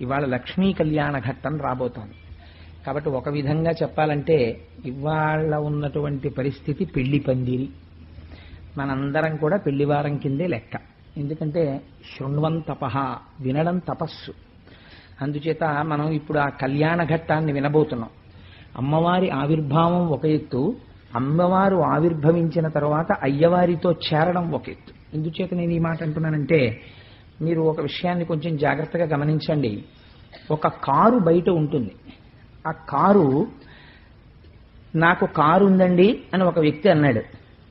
ఇవాళ లక్ష్మీ కళ్యాణ ఘట్టం రాబోతోంది. కాబట్టి ఒక విధంగా చెప్పాలంటే ఇవాళ ఉన్నటువంటి పరిస్థితి పెళ్లి పందిరి. మనందరం కూడా పెళ్లివారం కిందే లెక్క. ఎందుకంటే శృణ్వం తపః, వినడం తపస్సు. అందుచేత మనం ఇప్పుడు ఆ కళ్యాణ ఘట్టాన్ని వినబోతున్నాం. అమ్మవారి ఆవిర్భావం ఒక ఎత్తు, అమ్మవారు ఆవిర్భవించిన తర్వాత అయ్యవారితో చేరడం ఒక ఎత్తు. ఎందుచేత నేను ఈ మాట అంటున్నానంటే మీరు ఒక విషయాన్ని కొంచెం జాగ్రత్తగా గమనించండి. ఒక కారు బయట ఉంటుంది. ఆ కారు, నాకు కారు ఉందండి అని ఒక వ్యక్తి అన్నాడు.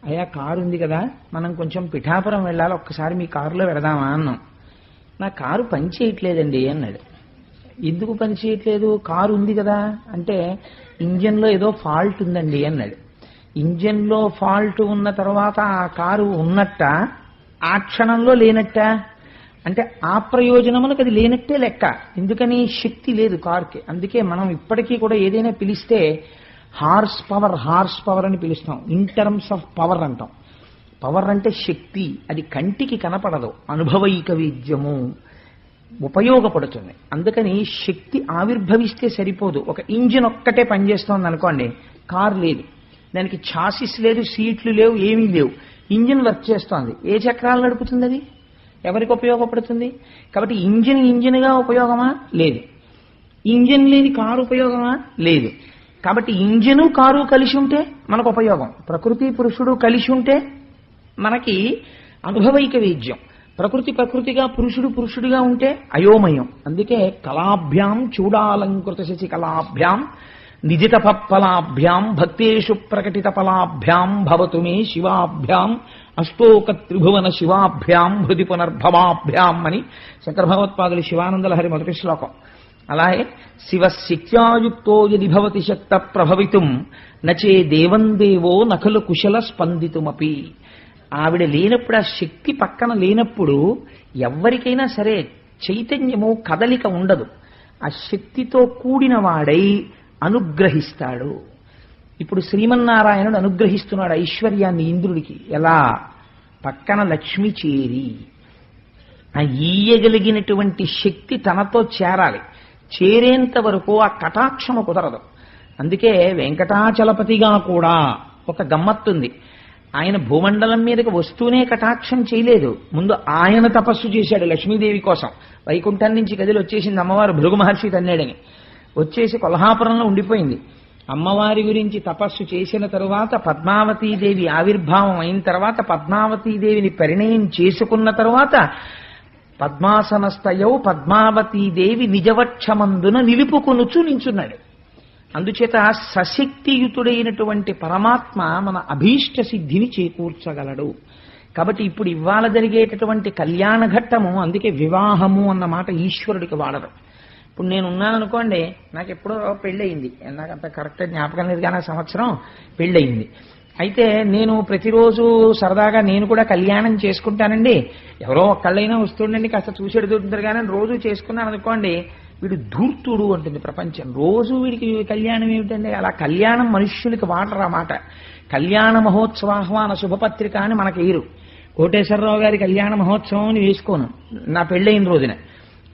అయ్యా కారు ఉంది కదా, మనం కొంచెం పిఠాపురం వెళ్ళాలి, ఒక్కసారి మీ కారులో వెడదామా అన్నాం. నా కారు పని చేయట్లేదండి అన్నాడు. ఎందుకు పని చేయట్లేదు? కారు ఉంది కదా అంటే ఇంజన్లో ఏదో ఫాల్ట్ ఉందండి అన్నాడు. ఇంజన్లో ఫాల్ట్ ఉన్న తర్వాత ఆ కారు ఉన్నట్ట, ఆ క్షణంలో లేనట్ట అంటే ఆ ప్రయోజనములకు అది లేనట్టే లెక్క. ఎందుకని? శక్తి లేదు కారుకి. అందుకే మనం ఇప్పటికీ కూడా ఏదైనా పిలిస్తే హార్స్ పవర్ అని పిలుస్తాం. ఇన్ టర్మ్స్ ఆఫ్ పవర్ అంటాం. పవర్ అంటే శక్తి. అది కంటికి కనపడదు, అనుభవైక విద్యము ఉపయోగపడుతుంది. అందుకని శక్తి ఆవిర్భవిస్తే సరిపోదు. ఒక ఇంజిన్ ఒక్కటే పనిచేస్తోంది అనుకోండి, కారు లేదు, దానికి ఛాసిస్ లేదు, సీట్లు లేవు, ఏమీ లేవు, ఇంజిన్ వర్క్ చేస్తోంది. ఏ చక్రాలు నడుపుతుంది? అది ఎవరికి ఉపయోగపడుతుంది? కాబట్టి ఇంజిన్గా ఉపయోగమా? లేదు. ఇంజిన్ లేని కారు ఉపయోగమా? లేదు. కాబట్టి ఇంజిను కారు కలిసి ఉంటే మనకు ఉపయోగం. ప్రకృతి పురుషుడు కలిసి ఉంటే మనకి అనుభవైక వేద్యం. ప్రకృతిగా పురుషుడిగా ఉంటే అయోమయం. అందుకే కళాభ్యాం చూడాలంకృత శశి కళాభ్యాం నిజిత ఫలాభ్యాం భక్తేషు ప్రకటిత ఫలాభ్యాం భవతు మే శివాభ్యాం అష్టోక త్రిభువన శివాభ్యాం హృది పునర్భవాభ్యాం అని శంకర భగవత్పాదులు శివానందలహరి మొదటి శ్లోకం. అలాగే శివశక్త్యాయుక్తో యది భవతి శక్త ప్రభవితుం నచే దేవం దేవో నఖలు కుశల స్పందితుమపి. ఆవిడ లేనప్పుడు, ఆ శక్తి పక్కన లేనప్పుడు ఎవరికైనా సరే చైతన్యము, కదలిక ఉండదు. ఆ శక్తితో కూడిన వాడై అనుగ్రహిస్తాడు. ఇప్పుడు శ్రీమన్నారాయణుడు అనుగ్రహిస్తున్నాడు ఐశ్వర్యాన్ని ఇంద్రుడికి. ఎలా? పక్కన లక్ష్మి చేరి. ఆ ఈయగలిగినటువంటి శక్తి తనతో చేరాలి. చేరేంత వరకు ఆ కటాక్షము కుదరదు. అందుకే వెంకటాచలపతిగా కూడా ఒక గమ్మత్తుంది. ఆయన భూమండలం మీదకి వస్తూనే కటాక్షం చేయలేదు. ముందు ఆయన తపస్సు చేశాడు లక్ష్మీదేవి కోసం. వైకుంఠం నుంచి గదిలో వచ్చేసింది అమ్మవారు, భృగు మహర్షి తన్నాడని. వచ్చేసి కొల్హాపురంలో ఉండిపోయింది. అమ్మవారి గురించి తపస్సు చేసిన తరువాత పద్మావతీదేవి ఆవిర్భావం అయిన తర్వాత, పద్మావతీదేవిని పరిణయం చేసుకున్న తరువాత పద్మాసనస్థయౌ పద్మావతీదేవి నిజవక్షమందున నిలుపుకొనుచు నించున్నాడు. అందుచేత సశక్తియుతుడైనటువంటి పరమాత్మ మన అభీష్ట సిద్ధిని చేకూర్చగలడు. కాబట్టి ఇప్పుడు ఇవాళ జరిగేటటువంటి కళ్యాణ ఘట్టము, అందుకే వివాహము అన్న మాట ఈశ్వరుడికి వాడరు. ఇప్పుడు నేనున్నాను అనుకోండి, నాకు ఎప్పుడో పెళ్ళయింది, నాకు అంత కరెక్ట్ జ్ఞాపకం లేదు కానీ సంవత్సరం పెళ్ళయింది. అయితే నేను ప్రతిరోజు సరదాగా నేను కూడా కళ్యాణం చేసుకుంటానండి, ఎవరో ఒక్కళ్ళైనా వస్తుండండి కాస్త చూసేడుతుంటారు కానీ రోజు చేసుకున్నాను అనుకోండి, వీడు ధూర్తుడు అంటుంది ప్రపంచం. రోజు వీడికి కళ్యాణం ఏమిటండి? అలా కళ్యాణం మనుష్యులకి వాడరా మాట. కళ్యాణ మహోత్సవాహ్వాన శుభపత్రిక అని మనకి ఏరు. కోటేశ్వరరావు గారి కళ్యాణ మహోత్సవం అని వేసుకోను నా పెళ్ళైన రోజున.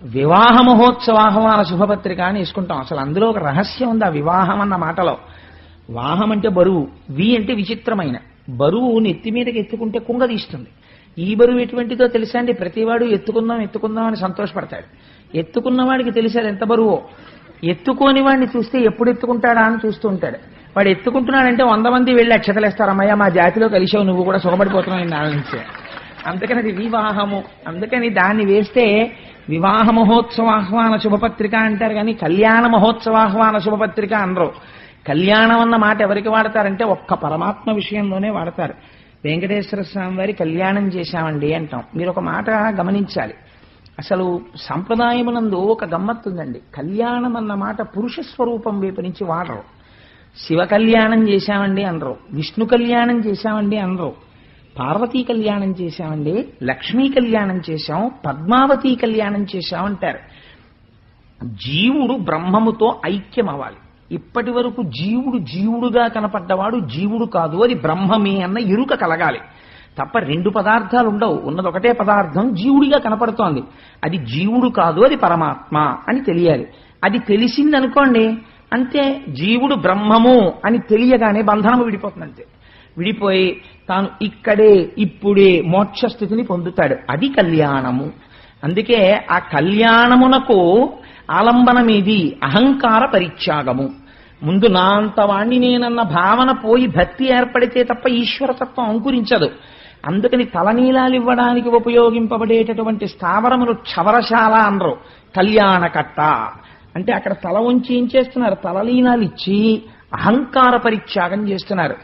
వివాహ మహోత్సవాహ్వాన శుభపత్రిక అని వేసుకుంటాం. అసలు అందులో ఒక రహస్యం ఉంది ఆ వివాహం అన్న మాటలో. వాహం అంటే బరువు, వి అంటే విచిత్రమైన బరువు. నెత్తి మీదకి ఎత్తుకుంటే కుంగ తీస్తుంది. ఈ బరువు ఎటువంటిదో తెలుసా అండి? ప్రతివాడు ఎత్తుకుందాం అని సంతోషపడతాడు. ఎత్తుకున్నవాడికి తెలిసాడు ఎంత బరువో. ఎత్తుకోని వాడిని చూస్తే ఎప్పుడు ఎత్తుకుంటాడా అని చూస్తూ ఉంటాడు. వాడు ఎత్తుకుంటున్నాడంటే 100 మంది వెళ్ళి అక్షతలేస్తారు, అమ్మయ్య మా జాతిలో కలిసావు, నువ్వు కూడా సుఖపడిపోతున్నావు నాన్న నుంచి. అందుకని అది వివాహము. అందుకని దాన్ని వేస్తే వివాహ మహోత్సవాహ్వాన శుభపత్రిక అంటారు కానీ కళ్యాణ మహోత్సవాహ్వాన శుభపత్రిక అనరు. కళ్యాణం అన్న మాట ఎవరికి వాడతారంటే ఒక్క పరమాత్మ విషయంలోనే వాడతారు. వెంకటేశ్వర స్వామి వారి కళ్యాణం చేశామండి అంటాం. మీరు ఒక మాట గమనించాలి. అసలు సంప్రదాయమునందు ఒక గమ్మత్తుందండి. కళ్యాణం అన్న మాట పురుష స్వరూపం వైపు నుంచి వాడరు. శివ కళ్యాణం చేశామండి అనరు, విష్ణు కళ్యాణం చేశామండి అనరు, పార్వతీ కళ్యాణం చేశామండి, లక్ష్మీ కళ్యాణం చేశాం, పద్మావతీ కళ్యాణం చేశాం అంటారు. జీవుడు బ్రహ్మముతో ఐక్యం అవ్వాలి. ఇప్పటి వరకు జీవుడుగా కనపడ్డవాడు జీవుడు కాదు, అది బ్రహ్మమే అన్న ఎరుక కలగాలి. తప్ప రెండు పదార్థాలు ఉండవు. ఉన్నది ఒకటే పదార్థం జీవుడిగా కనపడుతోంది. అది జీవుడు కాదు, అది పరమాత్మ అని తెలియాలి. అది తెలిసిందనుకోండి అంతే, జీవుడు బ్రహ్మము అని తెలియగానే బంధనము విడిపోతుంది. అంతే, విడిపోయి తాను ఇక్కడే ఇప్పుడే మోక్ష స్థితిని పొందుతాడు. అది కళ్యాణము. అందుకే ఆ కళ్యాణమునకు ఆలంబనమేది? అహంకార పరిత్యాగము. ముందు నా అంతవాణ్ణి నేనన్న భావన పోయి భక్తి ఏర్పడితే తప్ప ఈశ్వరతత్వం అంకురించదు. అందుకని తలనీలాలు ఇవ్వడానికి ఉపయోగింపబడేటటువంటి స్థావరములు క్షవరశాల అనరు, కళ్యాణకట్ట అంటే అక్కడ తల ఉంచి ఏం చేస్తున్నారు? తలలీనాలు ఇచ్చి అహంకార పరిత్యాగం చేస్తున్నారు.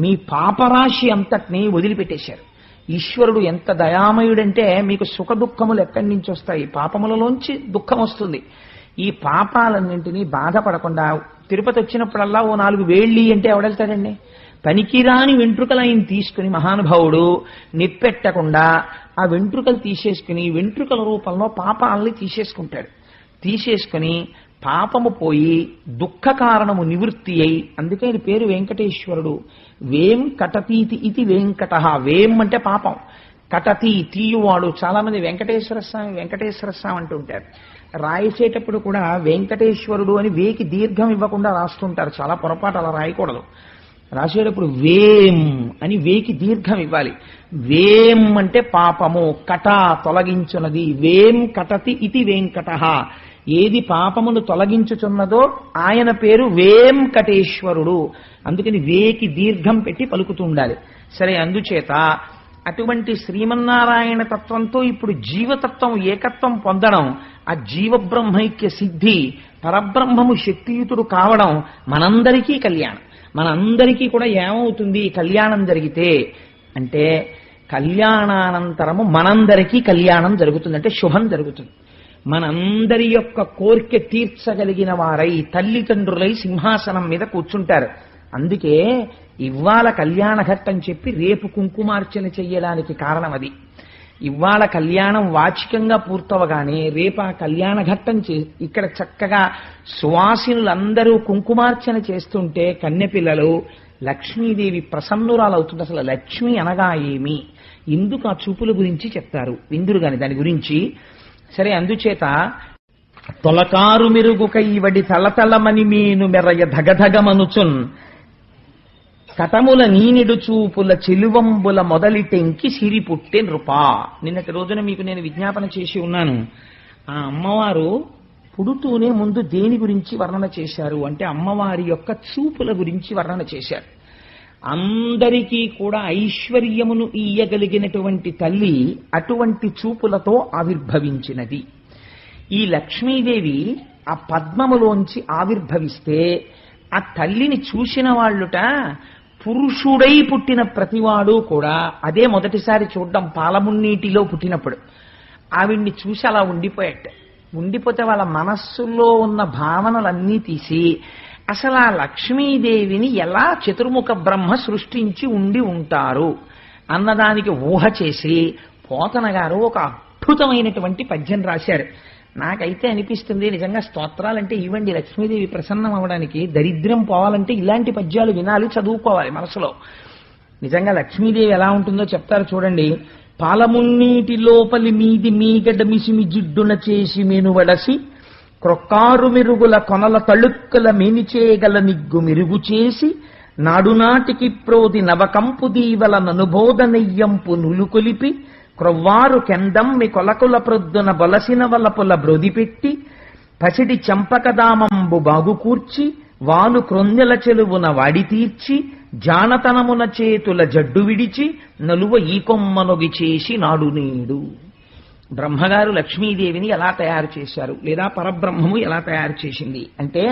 మీ పాపరాశి అంతటినీ వదిలిపెట్టేశారు. ఈశ్వరుడు ఎంత దయామయుడంటే మీకు సుఖ దుఃఖములు ఎక్కడి నుంచి వస్తాయి? పాపములలోంచి దుఃఖం వస్తుంది. ఈ పాపాలన్నింటినీ బాధపడకుండా తిరుపతి వచ్చినప్పుడల్లా ఓ 4 వేళ్ళి అంటే ఎవడెళ్తాడండి? పనికిరాని వెంట్రుకలు ఆయన తీసుకుని మహానుభావుడు నిప్పెట్టకుండా ఆ వెంట్రుకలు తీసేసుకుని వెంట్రుకల రూపంలో పాపాలని తీసేసుకుంటాడు. తీసేసుకుని పాపము పోయి దుఃఖ కారణము నివృత్తి అయి, అందుకే ఆయన పేరు వెంకటేశ్వరుడు. వేం కటతీతి ఇది వెంకట. వేం అంటే పాపం, కటతి తీయువాడు. చాలా మంది వెంకటేశ్వర స్వామి అంటుంటారు. రాసేటప్పుడు కూడా వెంకటేశ్వరుడు అని వేకి దీర్ఘం ఇవ్వకుండా రాస్తుంటారు. చాలా పొరపాటు, అలా రాయకూడదు. రాసేటప్పుడు వేం అని వేకి దీర్ఘం ఇవ్వాలి. వేం అంటే పాపము, కట తొలగించున్నది. వేం కటతి ఇది వెంకట. ఏది పాపమును తొలగించుచున్నదో ఆయన పేరు వేంకటేశ్వరుడు. అందుకని వేకి దీర్ఘం పెట్టి పలుకుతూ ఉండాలి. సరే, అందుచేత అటువంటి శ్రీమన్నారాయణ తత్వంతో ఇప్పుడు జీవతత్వం ఏకత్వం పొందడం, ఆ జీవబ్రహ్మైక్య సిద్ధి, పరబ్రహ్మము శక్తియుతుడు కావడం మనందరికీ కళ్యాణం. మనందరికీ కూడా ఏమవుతుంది కళ్యాణం జరిగితే అంటే, కళ్యాణానంతరము మనందరికీ కళ్యాణం జరుగుతుంది. అంటే శుభం జరుగుతుంది. మనందరి యొక్క కోరిక తీర్చగలిగిన వారై తల్లిదండ్రులై సింహాసనం మీద కూర్చుంటారు. అందుకే ఇవాళ కళ్యాణ ఘట్టం చెప్పి రేపు కుంకుమార్చన చెయ్యడానికి కారణం అది. ఇవాళ కళ్యాణం వాచికంగా పూర్తవగానే రేపు ఆ కళ్యాణ ఘట్టం ఇక్కడ చక్కగా సువాసినులందరూ కుంకుమార్చన చేస్తుంటే కన్నెపిల్లలు లక్ష్మీదేవి ప్రసన్నురాలవుతుంది. అసలు లక్ష్మి అనగా ఏమి, ఎందుకు ఆ చూపుల గురించి చెప్తారు విందురు గాని దాని గురించి. సరే, అందుచేత తొలకారు మెరుగుకై వడి తలతలమని మీను మెరయ ధగధగమనుచున్ కటముల నీనిడు చూపుల చెలువంబుల మొదలిటెంకి సిరి పుట్టే నృపా. నిన్నటి రోజున మీకు నేను విజ్ఞాపన చేసి ఉన్నాను. ఆ అమ్మవారు పుడుతూనే ముందు దేని గురించి వర్ణన చేశారు అంటే అమ్మవారి యొక్క చూపుల గురించి వర్ణన చేశారు. అందరికీ కూడా ఐశ్వర్యమును ఇయ్యగలిగినటువంటి తల్లి అటువంటి చూపులతో ఆవిర్భవించినది. ఈ లక్ష్మీదేవి ఆ పద్మములోంచి ఆవిర్భవిస్తే ఆ తల్లిని చూసిన వాళ్ళుట పురుషుడై పుట్టిన ప్రతివాడు కూడా అదే మొదటిసారి చూడడం. పాలమున్నీటిలో పుట్టినప్పుడు ఆవిడ్ని చూసి అలా ఉండిపోతే వాళ్ళ మనస్సులో ఉన్న భావనలన్నీ తీసి అసలు ఆ లక్ష్మీదేవిని ఎలా చతుర్ముఖ బ్రహ్మ సృష్టించి ఉండి ఉంటారు అన్నదానికి ఊహ చేసి పోతన గారు ఒక అద్భుతమైనటువంటి పద్యం రాశారు. నాకైతే అనిపిస్తుంది నిజంగా స్తోత్రాలంటే ఇవ్వండి, లక్ష్మీదేవి ప్రసన్నం అవడానికి, దరిద్రం పోవాలంటే ఇలాంటి పద్యాలు వినాలి, చదువుకోవాలి మనసులో. నిజంగా లక్ష్మీదేవి ఎలా ఉంటుందో చెప్తారు చూడండి. పాలమున్నీటి లోపలి మీది మీగడ మిసిమి జిడ్డున చేసి మెనువడసి క్రొక్కారు మెరుగుల కొనల తళుక్కల మేనిచేయగల నిగ్గు మెరుగు చేసి నాడునాటికి ప్రోది నవకంపు దీవల ననుబోధ నెయ్యంపు నులుకొలిపి క్రొవ్వారు కెందమ్మి కొలకుల ప్రొద్దున బొలసిన వలపుల బ్రొదిపెట్టి పసిడి చంపకదామంబు బాగుకూర్చి వాలు క్రొందెల చెలువున వాడి తీర్చి జానతనమున చేతుల జడ్డు విడిచి నలువ ఈ కొమ్మనొగి చేసి నాడు నేడు. బ్రహ్మగారు లక్ష్మీదేవిని ఎలా తయారు చేశారు, లేదా పరబ్రహ్మము ఎలా తయారు చేసింది అంటే,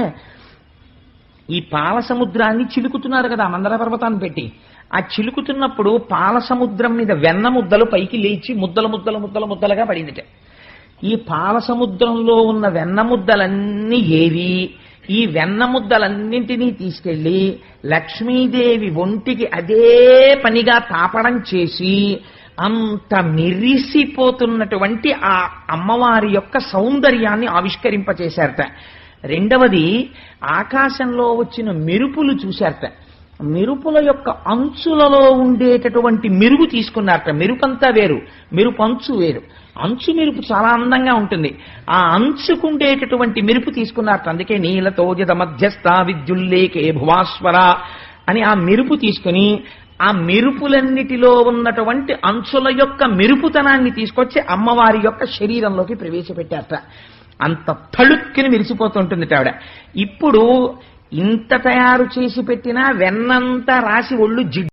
ఈ పాల సముద్రాన్ని చిలుకుతున్నారు కదా మందర పర్వతాన్ని పెట్టి. ఆ చిలుకుతున్నప్పుడు పాల సముద్రం మీద వెన్న ముద్దలు పైకి లేచి ముద్దలుగా పడిందిట. ఈ పాల సముద్రంలో ఉన్న వెన్న ముద్దలన్నీ ఏవి, ఈ వెన్న ముద్దలన్నింటినీ తీసుకెళ్లి లక్ష్మీదేవి ఒంటికి అదే పనిగా తాపడం చేసి అంత మెరిసిపోతున్నటువంటి ఆ అమ్మవారి యొక్క సౌందర్యాన్ని ఆవిష్కరింపచేశారట. రెండవది, ఆకాశంలో వచ్చిన మెరుపులు చూశారట. మెరుపుల యొక్క అంచులలో ఉండేటటువంటి మెరుగు తీసుకున్నారట. మెరుపంతా వేరు, మెరుపు అంచు వేరు. అంచు మెరుపు చాలా అందంగా ఉంటుంది. ఆ అంచుకుండేటటువంటి మెరుపు తీసుకున్నారట. అందుకే నీలతోజద మధ్యస్థ విద్యుల్లేకే భువాస్వర అని ఆ మెరుపు తీసుకుని ఆ మెరుపులన్నిటిలో ఉన్నటువంటి అంచుల యొక్క మెరుపుతనాన్ని తీసుకొచ్చి అమ్మవారి యొక్క శరీరంలోకి ప్రవేశపెట్టారట. అంత తళుక్కుని మెరిసిపోతుంటుంది ఆవిడ. ఇప్పుడు ఇంత తయారు చేసి పెట్టినా వెన్నంతా రాసి ఒళ్ళు